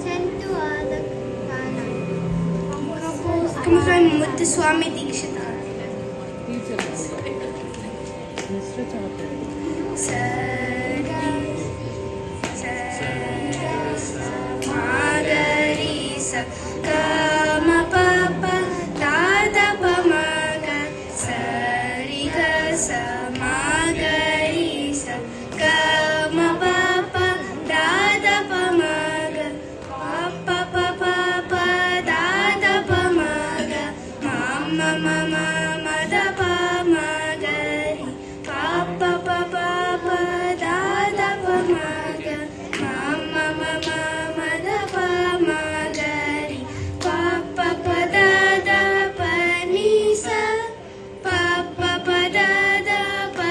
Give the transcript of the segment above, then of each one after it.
ಸಂತುವಾದ ಕಾಲ ಮುತ್ತುಸ್ವಾಮಿ ದೀಕ್ಷಿತ ಮಾಗರಿ ಸ ಮ ಪ ಪ ದಾದ ಪ ಮಗ ಸರಿ ಗ ಸ ಮಾಗರಿ ಸ ಗ ಮ ಪ ಪ ದಾದ ಪ ಮಗ ಪ ಪ ಪ ಪ ದಾದ ಪ ಮಗ ಮ ಮ ಮ ಮದ ಪ ಮಗರಿ ಪ ಪ ಪ ಪ ಪ ದಾದ ಪ ಮಗ ಮ ಮ ಮ ಮದ ಪ ಮಗರಿ ಪ ಪ ಪ ದಾದ ಪ ನಿ ಸ ಪ ಪ ಪ ದಾದ ಪ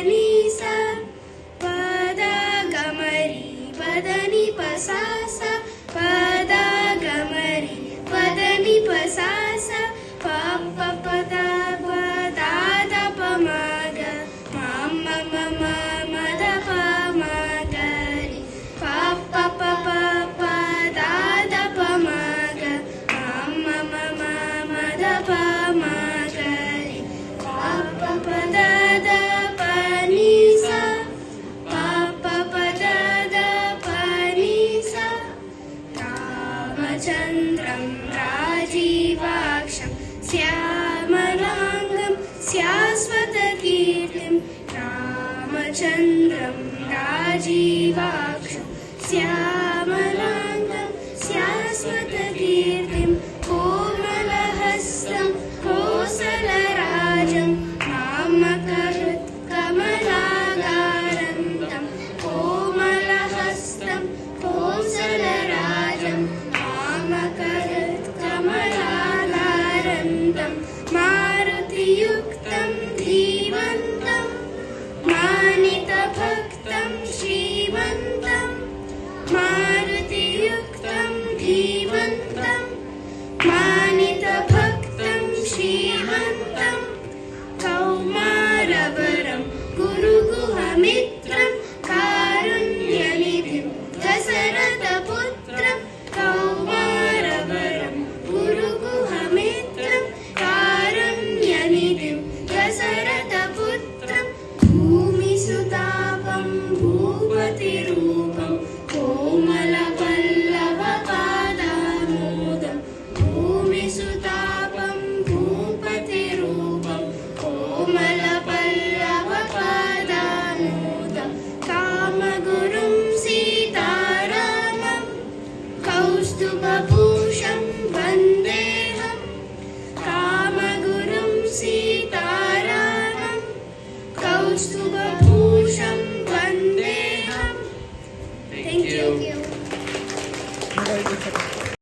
ನಿ ಸ ಪದ ಗಮರಿ ಪದ ನಿ ಪ ಸ ಸ ಪದ ಗಮರಿ ಪದ ನಿ ಪ ಸ ಸ ಪ ಪ ಪ ದ ಪ ದಾದ ಪ ಮಗ ಮ ಮ ಮ ಮ ಮದ ಪ ಮಗರಿ ಪ ಪ ಪ ಪ ಪ ದಾದ ಪ ಮಗ ಮ ಮ ಮ ಮ ಮದ ಪ ಮಗರಿ ಪ ಪ ಪ ದಾದ ಪ ನಿ ಸ ಪ ಪ ಪ ದಾದ ಪ ನಿ ಸ ರಾಮಚಂದ್ರಂ ರಾಜೀವಾಕ್ಷಂ ಶ್ಯಾಮಲಾಂಗಂ ಶಾಶ್ವತ ಕೀರ್ತಿಂ ರಾಮಚಂದ್ರಂ ರಾಜೀವಾಕ್ಷಂ ಶ್ಯಾಮಲಾಂಗಂ ಶಾಶ್ವತ ಕೀರ್ತಿಂ